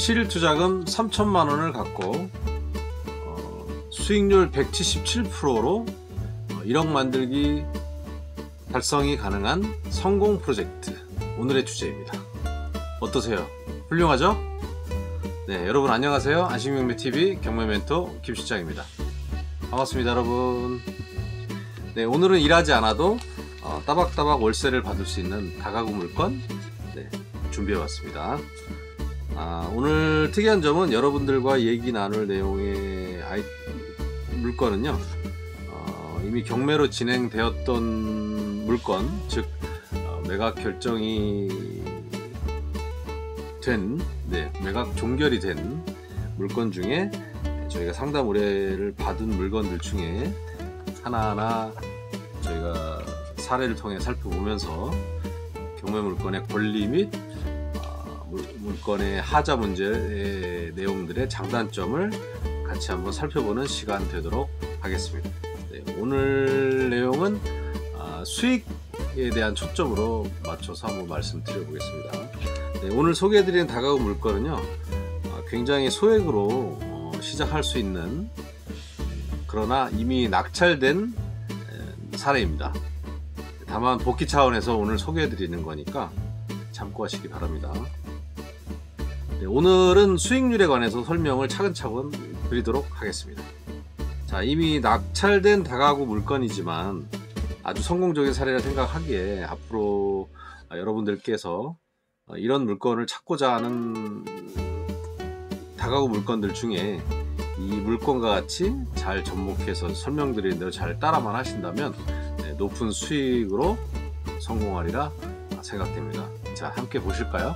실일 투자금 3천만 원을 갖고 수익률 177%로 1억 만들기 달성이 가능한 성공 프로젝트, 오늘의 주제입니다. 어떠세요? 훌륭하죠? 네, 여러분 안녕하세요. 안식경매TV 경매멘토 김실장입니다. 반갑습니다, 여러분. 네, 오늘은 일하지 않아도 따박따박 월세를 받을 수 있는 다가구 물건 준비해봤습니다. 오늘 특이한 점은 여러분들과 얘기 나눌 내용의 물건은요, 이미 경매로 진행되었던 물건, 즉 매각 결정이 된, 매각 종결이 된 물건 중에 저희가 상담 의뢰를 받은 물건들 중에 하나하나 저희가 사례를 통해 살펴보면서 경매 물건의 권리 및 물건의 하자 문제의 내용들의 장단점을 같이 한번 살펴보는 시간 되도록 하겠습니다. 오늘 내용은 수익에 대한 초점으로 맞춰서 한번 말씀드려 보겠습니다. 오늘 소개해드리는 다가구 물건은요, 굉장히 소액으로 시작할 수 있는, 그러나 이미 낙찰된 사례입니다. 다만 복귀 차원에서 오늘 소개해드리는 거니까 참고하시기 바랍니다. 오늘은 수익률에 관해서 설명을 차근차근 드리도록 하겠습니다. 자, 이미 낙찰된 다가구 물건이지만 아주 성공적인 사례라 생각하기에 앞으로 여러분들께서 이런 물건을 찾고자 하는 다가구 물건들 중에 이 물건과 같이 잘 접목해서 설명드리는 대로 잘 따라만 하신다면 높은 수익으로 성공하리라 생각됩니다. 자, 함께 보실까요?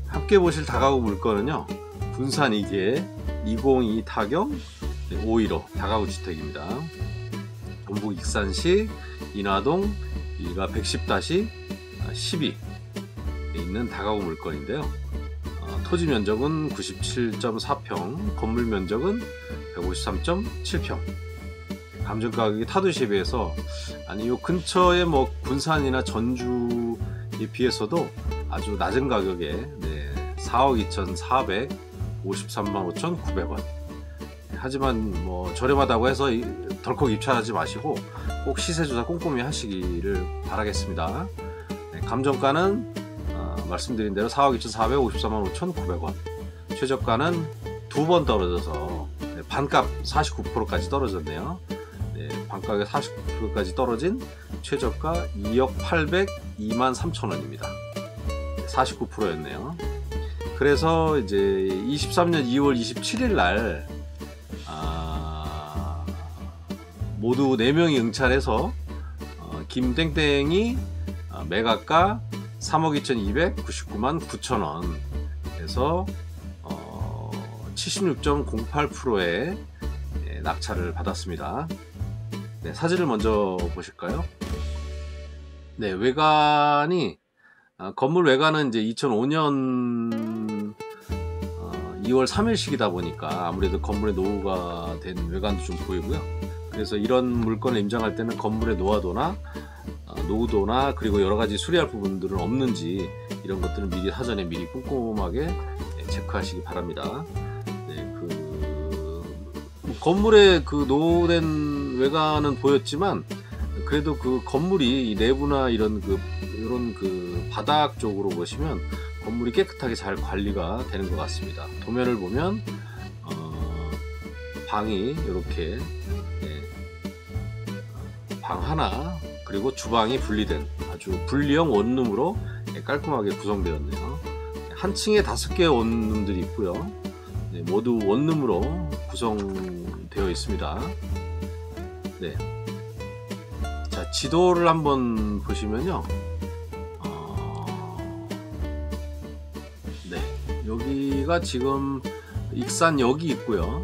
함께 보실 다가구 물건은요, 군산 2개 202 타경 515 다가구 주택입니다. 전북 익산시 인화동 일가 110-12에 있는 다가구 물건인데요. 토지 면적은 97.4평, 건물 면적은 153.7평. 감정 가격이 타도시에 비해서, 아니 요 근처에 뭐 군산이나 전주에 비해서도 아주 낮은 가격에 4억 2,453만 5,900원. 하지만 뭐 저렴하다고 해서 덜컥 입찰하지 마시고 꼭 시세조사 꼼꼼히 하시기를 바라겠습니다. 감정가는 말씀드린 대로 4억 2,453만 5,900원. 최저가는 두 번 떨어져서 반값 49%까지 떨어졌네요. 반가격 49%까지 떨어진 최저가 2억 802만 3천원입니다. 49%였네요. 그래서 이제 23년 2월 27일 날 모두 4명이 응찰해서 김땡땡이 매각가 3억 2,299만 9천원 에서 76.08%의 낙찰을 받았습니다. 사진을 먼저 보실까요? 외관이, 건물 외관은 이제 2005년 2월 3일식이다 보니까 아무래도 건물의 노후가 된 외관도 좀 보이고요. 그래서 이런 물건을 임장할 때는 건물의 노후도나 그리고 여러가지 수리할 부분들은 없는지 이런 것들은 미리 사전에 미리 꼼꼼하게 체크하시기 바랍니다. 건물의 그 노후된 외관은 보였지만 그래도 그 건물이 내부나 이런 그 바닥 쪽으로 보시면 건물이 깨끗하게 잘 관리가 되는 것 같습니다. 도면을 보면 방이 이렇게 방 하나, 그리고 주방이 분리된 아주 분리형 원룸으로 깔끔하게 구성되었네요. 한 층에 5개의 원룸들이 있고요. 모두 원룸으로 구성되어 있습니다. 자, 지도를 한번 보시면요, 여기가 지금 익산역이 있고요.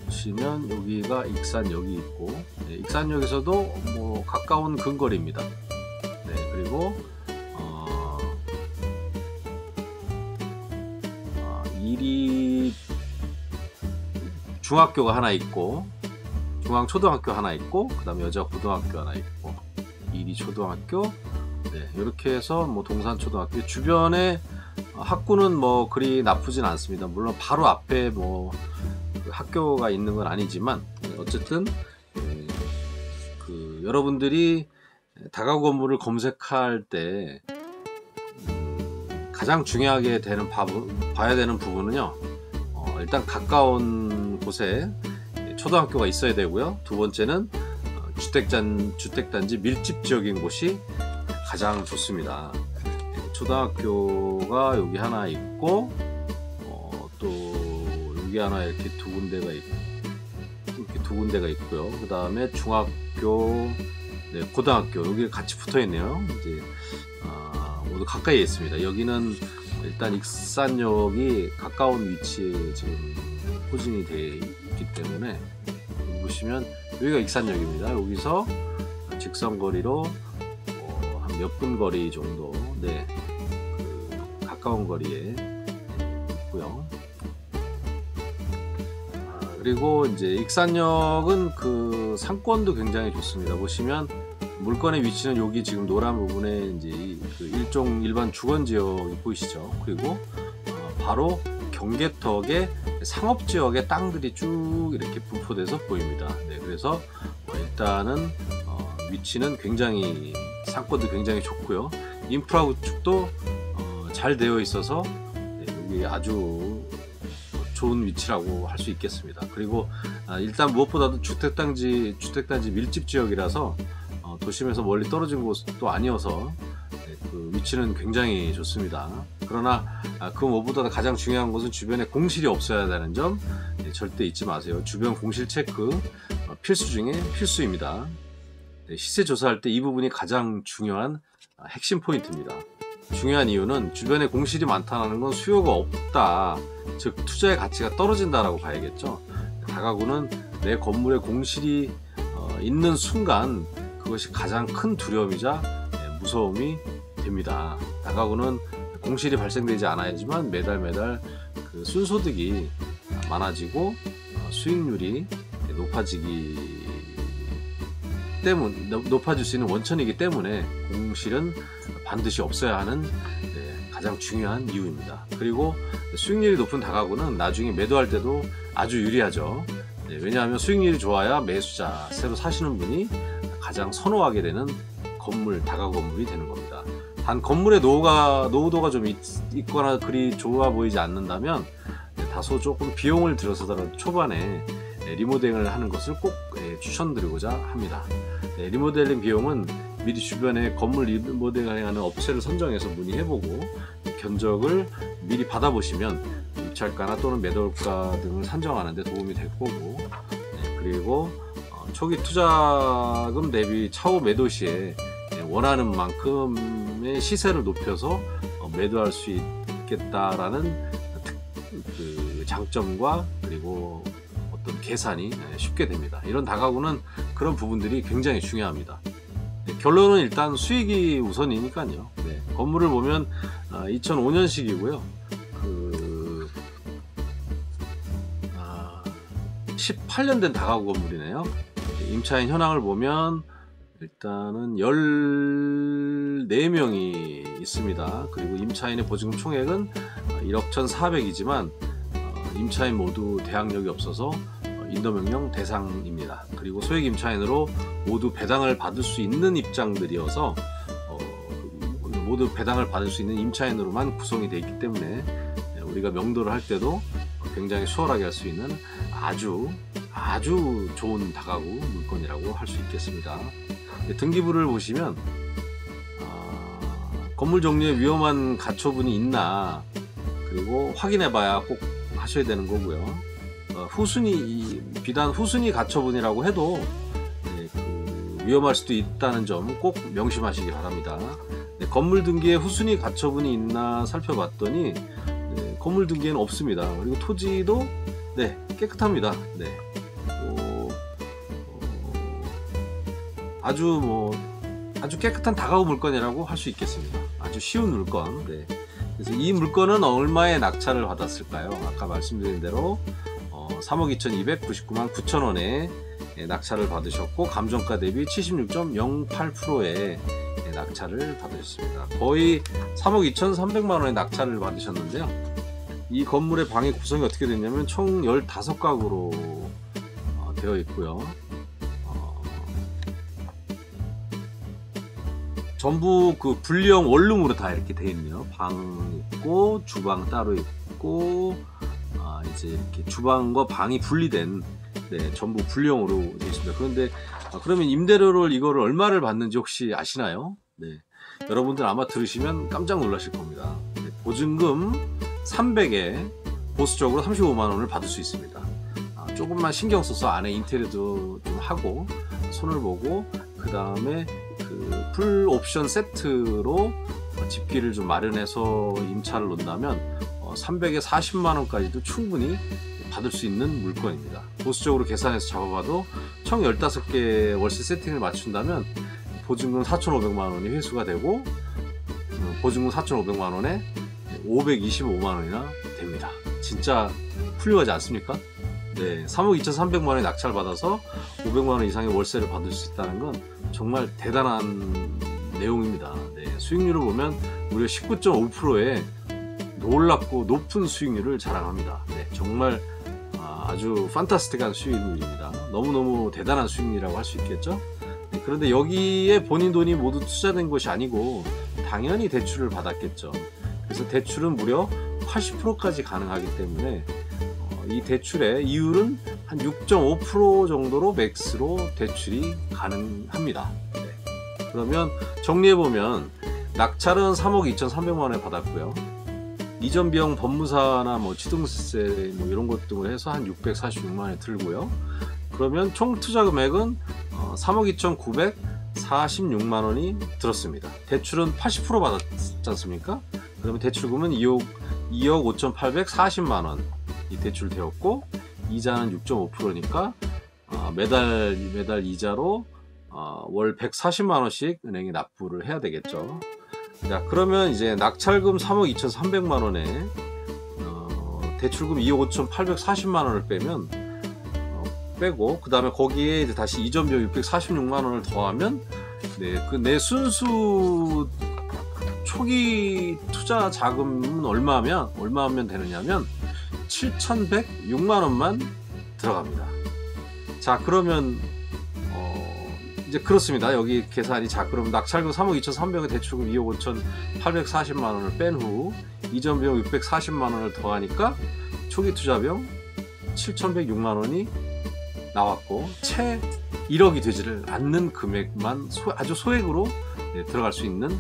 보시면 여기가 익산역이 있고, 익산역에서도 뭐 가까운 근거리입니다. 그리고 이리 중학교가 하나 있고, 중앙초등학교 하나 있고, 그 다음에 여자 고등학교 하나 있고, 이리 초등학교, 네, 이렇게 해서 뭐 동산초등학교 주변에 학구는 뭐 그리 나쁘진 않습니다. 물론 바로 앞에 뭐 학교가 있는 건 아니지만 어쨌든 그 여러분들이 다가구 건물을 검색할 때 가장 중요하게 되는 봐야 되는 부분은요, 일단 곳에 초등학교가 있어야 되고요. 두 번째는 주택단지 밀집 지역인 곳이 가장 좋습니다. 초등학교가 여기 하나 있고 또 여기 하나 이렇게 두 군데가 있고요. 그 다음에 중학교, 네, 고등학교 여기 같이 붙어 있네요. 이제 모두 가까이에 있습니다. 여기는 일단 익산역이 가까운 위치에 지금 포진이 되어 있기 때문에 보시면 여기가 익산역입니다. 여기서 직선거리로 한 몇 분 거리 정도, 네, 가까운 거리에 있고요. 그리고 이제 익산역은 그 상권도 굉장히 좋습니다. 보시면 물건의 위치는 여기 지금 노란 부분에 이제 그 일반 주거 지역이 보이시죠? 그리고 바로 경계턱에 상업 지역의 땅들이 쭉 이렇게 분포돼서 보입니다. 네, 그래서 일단은 위치는 굉장히, 상권도 굉장히 좋고요. 인프라 구축도 잘 되어 있어서 여기 아주 좋은 위치라고 할 수 있겠습니다. 그리고 일단 무엇보다도 주택단지 밀집 지역이라서 도심에서 멀리 떨어진 곳도 아니어서 그 위치는 굉장히 좋습니다. 그러나 그 무엇보다 가장 중요한 것은 주변에 공실이 없어야 되는 점 절대 잊지 마세요. 주변 공실 체크 필수 중에 필수입니다. 시세 조사할 때 이 부분이 가장 중요한 핵심 포인트입니다. 중요한 이유는 주변에 공실이 많다는 건 수요가 없다, 즉 투자의 가치가 떨어진다라고 봐야겠죠. 다가구는 내 건물에 공실이 있는 순간 그것이 가장 큰 두려움이자 무서움이 됩니다. 다가구는 공실이 발생되지 않아야지만 매달 그 순소득이 많아지고 수익률이 높아질 수 있는 원천이기 때문에 공실은 반드시 없어야 하는 가장 중요한 이유입니다. 그리고 수익률이 높은 다가구는 나중에 매도할 때도 아주 유리하죠. 왜냐하면 수익률이 좋아야 매수자, 새로 사시는 분이 가장 선호하게 되는 다가구 건물이 되는 겁니다. 단 건물의 노후도가 좀 있거나 그리 좋아 보이지 않는다면 다소 조금 비용을 들여서라도 초반에 리모델링을 하는 것을 꼭 추천드리고자 합니다. 리모델링 비용은 미리 주변에 건물 리모델링하는 업체를 선정해서 문의해보고 견적을 미리 받아보시면 입찰가나 또는 매도가 등을 산정하는 데 도움이 될 거고, 그리고 초기 투자금 대비 차후 매도 시에 원하는 만큼의 시세를 높여서 매도할 수 있겠다라는 그 장점과 그리고 어떤 계산이 쉽게 됩니다. 이런 다가구는 그런 부분들이 굉장히 중요합니다. 결론은 일단 수익이 우선이니까요. 건물을 보면 2005년식이고요. 18년 된 다가구 건물이네요. 임차인 현황을 보면 일단은 14명이 있습니다. 그리고 임차인의 보증금 총액은 1억 1,400이지만 임차인 모두 대항력이 없어서 인도명령 대상입니다. 그리고 소액 임차인으로 모두 배당을 받을 수 있는 입장들이어서 모두 배당을 받을 수 있는 임차인으로만 구성이 되어 있기 때문에 우리가 명도를 할 때도 굉장히 수월하게 할 수 있는 아주 좋은 다가구 물건이라고 할 수 있겠습니다. 등기부를 보시면 건물 종류에 위험한 가처분이 있나 그리고 확인해 봐야 꼭 하셔야 되는 거고요. 비단 후순위 가처분이라고 해도 위험할 수도 있다는 점 꼭 명심하시기 바랍니다. 건물 등기에 후순위 가처분이 있나 살펴봤더니 건물 등기에는 없습니다. 그리고 토지도 깨끗합니다. 아주 깨끗한 다가구 물건이라고 할 수 있겠습니다. 아주 쉬운 물건. 그래서 이 물건은 얼마의 낙찰을 받았을까요? 아까 말씀드린 대로 3억 2299만 9천원에 낙찰을 받으셨고, 감정가 대비 76.08%의 낙찰을 받으셨습니다. 거의 3억 2300만원의 낙찰을 받으셨는데요. 이 건물의 방의 구성이 어떻게 됐냐면 총 15가구로 되어 있고요. 전부 그 분리형 원룸으로 다 이렇게 되어 있네요. 방 있고 주방 따로 있고, 이제 이렇게 주방과 방이 분리된, 전부 분리형으로 되어 있습니다. 그런데 그러면 임대료를 이거를 얼마를 받는지 혹시 아시나요? 여러분들 아마 들으시면 깜짝 놀라실 겁니다. 보증금 300에 보수적으로 35만원을 받을 수 있습니다. 조금만 신경 써서 안에 인테리어도 좀 하고 손을 보고, 그 다음에 그 풀 옵션 세트로 집기를 좀 마련해서 임차를 놓는다면 300에 40만원까지도 충분히 받을 수 있는 물건입니다. 보수적으로 계산해서 잡아봐도 총 15개 월세 세팅을 맞춘다면 보증금 4,500만원이 회수가 되고, 보증금 4,500만원에 525만원이나 됩니다. 진짜 훌륭하지 않습니까? 3억 2,300만원의 낙찰 받아서 500만원 이상의 월세를 받을 수 있다는 건 정말 대단한 내용입니다. 수익률을 보면 무려 19.5%의 놀랍고 높은 수익률을 자랑합니다. 정말 아주 판타스틱한 수익률입니다. 너무너무 대단한 수익률이라고 할 수 있겠죠. 그런데 여기에 본인 돈이 모두 투자된 것이 아니고 당연히 대출을 받았겠죠. 그래서 대출은 무려 80%까지 가능하기 때문에 이 대출의 이율은 한 6.5% 정도로 맥스로 대출이 가능합니다. 그러면 정리해보면 낙찰은 3억 2,300만원에 받았고요. 이전 비용 법무사나 취등세 이런 것 등을 해서 한 646만원에 들고요. 그러면 총 투자 금액은 3억 2,946만원이 들었습니다. 대출은 80% 받았지 않습니까? 그러면 대출금은 2억 5,840만원 이 대출되었고, 이자는 6.5%니까 매달 이자로 월 140만원씩 은행에 납부를 해야 되겠죠. 자, 그러면 이제 낙찰금 3억 2,300만원에 대출금 2억 5,840만원을 빼고, 그 다음에 거기에 이제 다시 이전 비용 646만원을 더하면 그 내 순수 초기 투자 자금은 얼마면 되느냐면 7,106만원만 들어갑니다. 자, 그러면 이제 그렇습니다. 여기 계산이, 자, 그럼 낙찰금 3억 2,300에 대출금 2억 5,840만원을 뺀 후 이전 비용 640만원을 더하니까 초기 투자 비용 7,106만원이 나왔고, 채 1억이 되지를 않는 금액만 아주 소액으로 들어갈 수 있는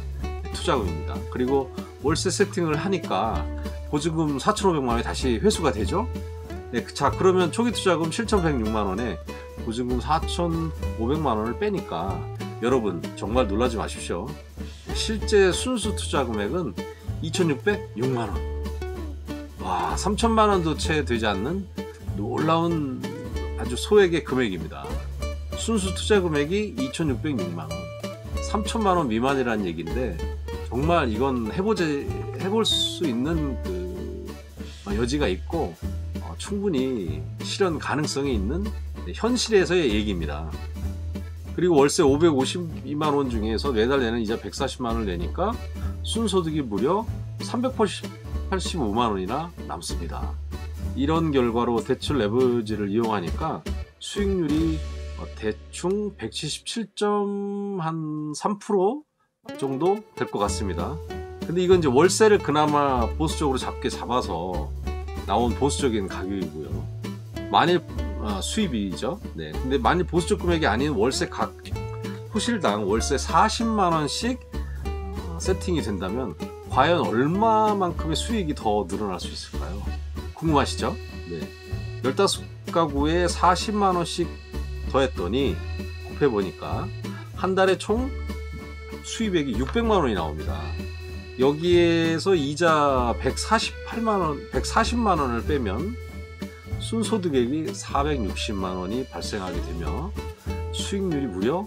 투자금입니다. 그리고 월세 세팅을 하니까 보증금 4,500만원이 다시 회수가 되죠. 자, 그러면 초기 투자금 7,106만원에 보증금 4,500만원을 빼니까 여러분 정말 놀라지 마십시오. 실제 순수 투자 금액은 2,606만원. 와, 3,000만원도 채 되지 않는 놀라운 아주 소액의 금액입니다. 순수 투자 금액이 2,606만원, 3,000만원 미만이라는 얘기인데, 정말 이건 해볼 수 있는 여지가 있고 충분히 실현 가능성이 있는 현실에서의 얘기입니다. 그리고 월세 552만원 중에서 매달 내는 이자 140만원을 내니까 순소득이 무려 385만원이나 남습니다. 이런 결과로 대출 레버리지를 이용하니까 수익률이 대충 177.3% 정도 될 것 같습니다. 근데 이건 이제 월세를 그나마 보수적으로 잡아서 나온 보수적인 가격이고요. 만일 수입이죠. 근데 만일 보수적 금액이 아닌 월세 각 호실당 월세 40만원씩 세팅이 된다면 과연 얼마만큼의 수익이 더 늘어날 수 있을까요? 궁금하시죠? 15가구에 40만원씩 더했더니 곱해보니까 한 달에 총 수입액이 600만원이 나옵니다. 여기에서 이자 140만원을 빼면 순소득액이 460만원이 발생하게 되며 수익률이 무려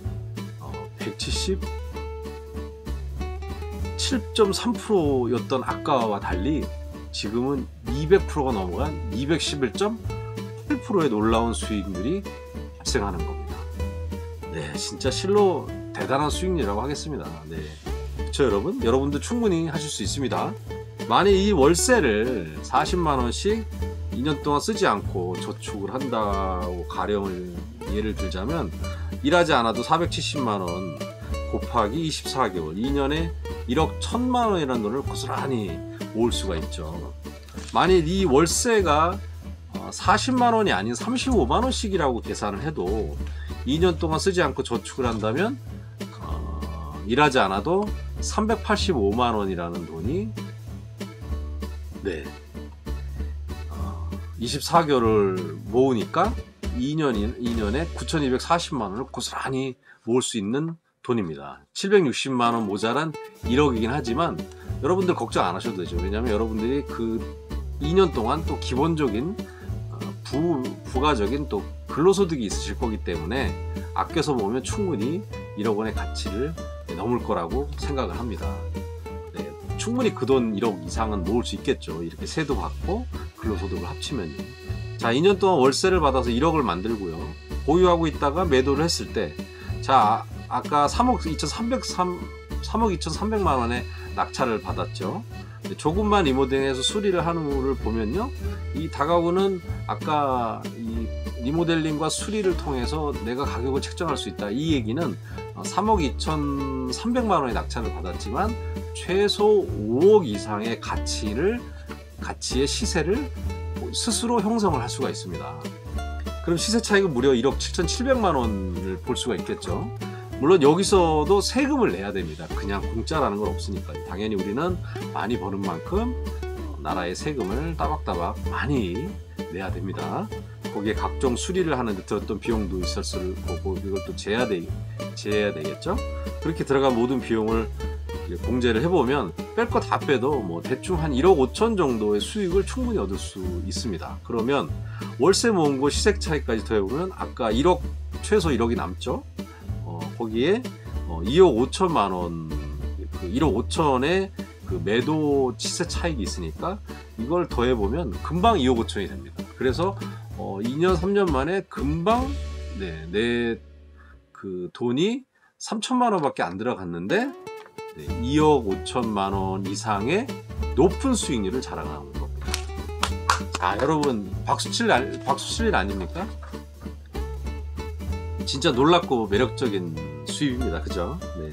177.3%였던 아까와 달리 지금은 200%가 넘어간 211.8% 15%의 놀라운 수익률이 발생하는 겁니다. 네, 진짜 실로 대단한 수익률이라고 하겠습니다. 네, 그렇죠 여러분? 여러분도 충분히 하실 수 있습니다. 만약 이 월세를 40만원씩 2년 동안 쓰지 않고 저축을 한다고 가령을 예를 들자면, 일하지 않아도 470만원 곱하기 24개월, 2년에 1억 1000만원이라는 돈을 고스란히 모을 수가 있죠. 만일 이 월세가 40만원이 아닌 35만원씩이라고 계산을 해도 2년 동안 쓰지 않고 저축을 한다면 일하지 않아도 385만원이라는 돈이, 네, 24개월을 모으니까 2년에 9240만원을 고스란히 모을 수 있는 돈입니다. 760만원 모자란 1억이긴 하지만 여러분들 걱정 안 하셔도 되죠. 왜냐하면 여러분들이 그 2년 동안 또 기본적인 부가적인 또 근로소득이 있으실 거기 때문에 아껴서 모으면 충분히 1억 원의 가치를 넘을 거라고 생각을 합니다. 네, 충분히 그 돈 1억 이상은 모을 수 있겠죠. 이렇게 세도 받고 근로소득을 합치면요. 자, 2년 동안 월세를 받아서 1억을 만들고요. 보유하고 있다가 매도를 했을 때, 자, 아까 3억 2,300만 원의 낙찰을 받았죠. 조금만 리모델링해서 수리를 한 후를 보면요, 이 다가구는 아까 이 리모델링과 수리를 통해서 내가 가격을 책정할 수 있다. 이 얘기는 3억 2,300만 원의 낙찰을 받았지만 최소 5억 이상의 가치의 시세를 스스로 형성을 할 수가 있습니다. 그럼 시세 차익은 무려 1억 7,700만 원을 볼 수가 있겠죠. 물론 여기서도 세금을 내야 됩니다. 그냥 공짜라는 건 없으니까. 당연히 우리는 많이 버는 만큼 나라의 세금을 따박따박 많이 내야 됩니다. 거기에 각종 수리를 하는데 들었던 비용도 있었을 거고, 이걸 또 제해야 되겠죠. 그렇게 들어간 모든 비용을 공제를 해보면 뺄 거 다 빼도 뭐 대충 한 1억 5천 정도의 수익을 충분히 얻을 수 있습니다. 그러면 월세 모은 거 시세 차익까지 더해보면 아까 1억, 최소 1억이 남죠. 거기에 2억 5천만 원, 그 1억 5천의 그 매도 시세 차익이 있으니까 이걸 더해보면 금방 2억 5천이 됩니다. 그래서 2년 3년 만에 금방 내 그 돈이 3천만 원밖에 안 들어갔는데 2억 5천만 원 이상의 높은 수익률을 자랑하는 겁니다. 자, 여러분 박수 칠 일 아닙니까? 진짜 놀랍고 매력적인 수입입니다. 그죠? 네.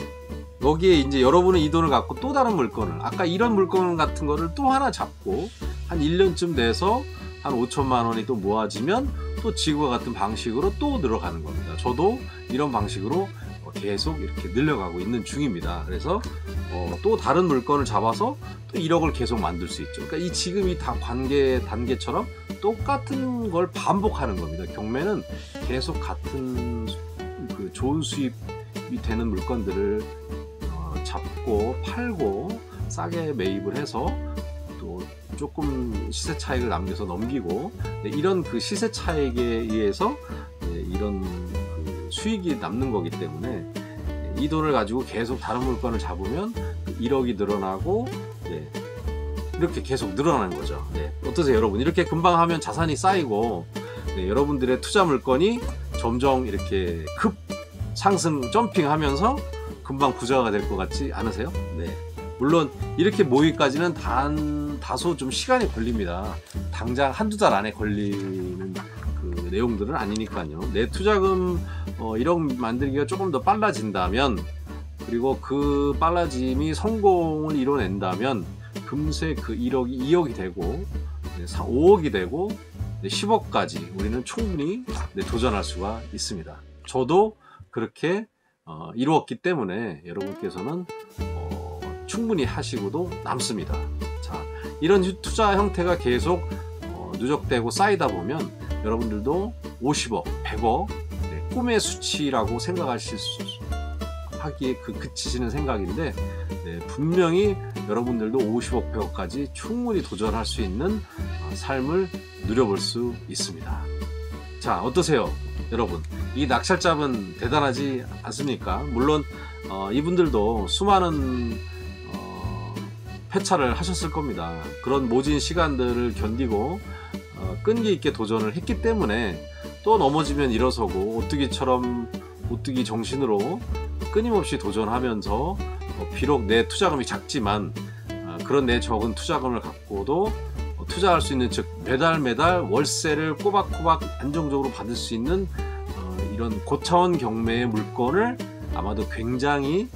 여기에 이제 여러분은 이 돈을 갖고 또 다른 물건을, 아까 이런 물건 같은 거를 또 하나 잡고 한 1년쯤 돼서 한 5천만 원이 또 모아지면 또 지금과 같은 방식으로 또 늘어가는 겁니다. 저도 이런 방식으로 계속 이렇게 늘려가고 있는 중입니다. 그래서 또 다른 물건을 잡아서 또 1억을 계속 만들 수 있죠. 그러니까 이 지금 이 단계처럼 똑같은 걸 반복하는 겁니다. 경매는 계속 같은 그 좋은 수입이 되는 물건들을 잡고 팔고 싸게 매입을 해서 또 조금 시세 차익을 남겨서 넘기고, 이런 그 시세 차익에 의해서 이런 그 수익이 남는 거기 때문에 이 돈을 가지고 계속 다른 물건을 잡으면 1억이 늘어나고 이렇게 계속 늘어나는 거죠. 어떠세요 여러분? 이렇게 금방 하면 자산이 쌓이고 여러분들의 투자 물건이 점점 이렇게 급 상승 점핑하면서 금방 부자가 될 것 같지 않으세요? 물론 이렇게 모이기까지는 다소 좀 시간이 걸립니다. 당장 한두 달 안에 걸리는 그 내용들은 아니니까요. 내 투자금 1억 만들기가 조금 더 빨라진다면, 그리고 그 빨라짐이 성공을 이뤄낸다면 금세 그 1억이 2억이 되고 5억이 되고 10억까지 우리는 충분히 도전할 수가 있습니다. 저도 그렇게 이루었기 때문에 여러분께서는 충분히 하시고도 남습니다. 자, 이런 투자 형태가 계속 누적되고 쌓이다 보면 여러분들도 50억, 100억 꿈의 수치라고 생각하실 하기에 그치시는 생각인데, 분명히 여러분들도 50억, 100억까지 충분히 도전할 수 있는 삶을 누려볼 수 있습니다. 자, 어떠세요 여러분? 이 낙찰잡은 대단하지 않습니까? 물론 이분들도 수많은 폐차를 하셨을 겁니다. 그런 모진 시간들을 견디고 끈기 있게 도전을 했기 때문에 또 넘어지면 일어서고 오뚜기 정신으로 끊임없이 도전하면서 비록 내 투자금이 작지만 그런 내 적은 투자금을 갖고도 투자할 수 있는, 즉 매달 월세를 꼬박꼬박 안정적으로 받을 수 있는 이런 고차원 경매의 물건을 아마도 굉장히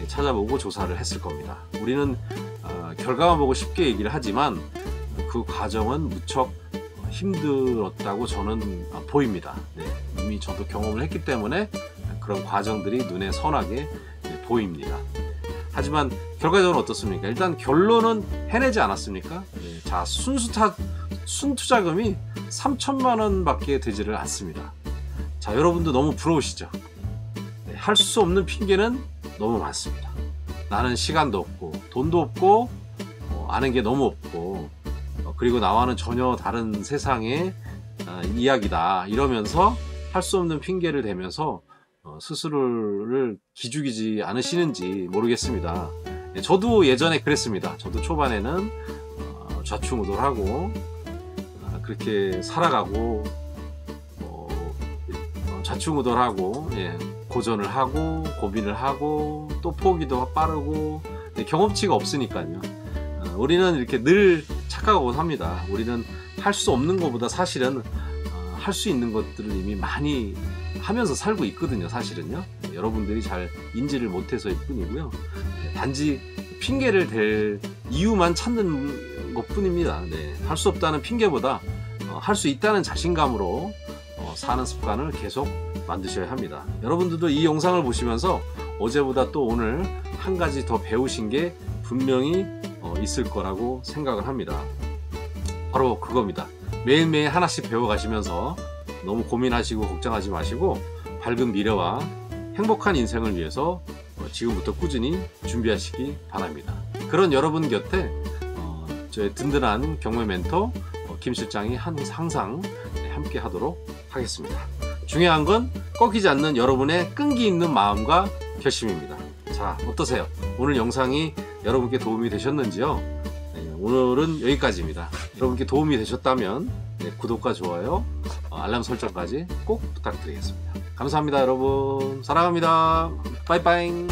찾아보고 조사를 했을 겁니다. 우리는 결과만 보고 쉽게 얘기를 하지만 그 과정은 무척 힘들었다고 저는 보입니다. 네, 이미 저도 경험을 했기 때문에 그런 과정들이 눈에 선하게 보입니다. 하지만 결과적으로 어떻습니까? 일단 결론은 해내지 않았습니까? 네, 자, 순투자금이 3천만 원밖에 되지를 않습니다. 자, 여러분도 너무 부러우시죠? 네, 할 수 없는 핑계는 너무 많습니다. 나는 시간도 없고 돈도 없고 아는 게 너무 없고 그리고 나와는 전혀 다른 세상의 이야기다 이러면서 할 수 없는 핑계를 대면서 스스로를 기죽이지 않으시는지 모르겠습니다. 저도 예전에 그랬습니다. 저도 초반에는 좌충우돌하고 그렇게 살아가고 좌충우돌하고 고전을 하고 고민을 하고 또 포기도 빠르고 경험치가 없으니까요. 우리는 이렇게 늘 착각하고 삽니다. 우리는 할 수 없는 것보다 사실은 할 수 있는 것들을 이미 많이 하면서 살고 있거든요. 사실은요. 여러분들이 잘 인지를 못해서일 뿐이고요. 단지 핑계를 댈 이유만 찾는 것 뿐입니다. 네. 할 수 없다는 핑계보다 할 수 있다는 자신감으로 사는 습관을 계속 만드셔야 합니다. 여러분들도 이 영상을 보시면서 어제보다 또 오늘 한 가지 더 배우신 게 분명히 있을 거라고 생각을 합니다. 바로 그겁니다. 매일매일 하나씩 배워가시면서 너무 고민하시고 걱정하지 마시고 밝은 미래와 행복한 인생을 위해서 지금부터 꾸준히 준비하시기 바랍니다. 그런 여러분 곁에 저의 든든한 경매 멘토 김 실장이 항상 함께 하도록 하겠습니다. 중요한 건 꺾이지 않는 여러분의 끈기 있는 마음과 결심입니다. 자, 어떠세요? 오늘 영상이 여러분께 도움이 되셨는지요? 오늘은 여기까지입니다. 여러분께 도움이 되셨다면 구독과 좋아요, 알람 설정까지 꼭 부탁드리겠습니다. 감사합니다. 여러분 사랑합니다. 빠이빠이.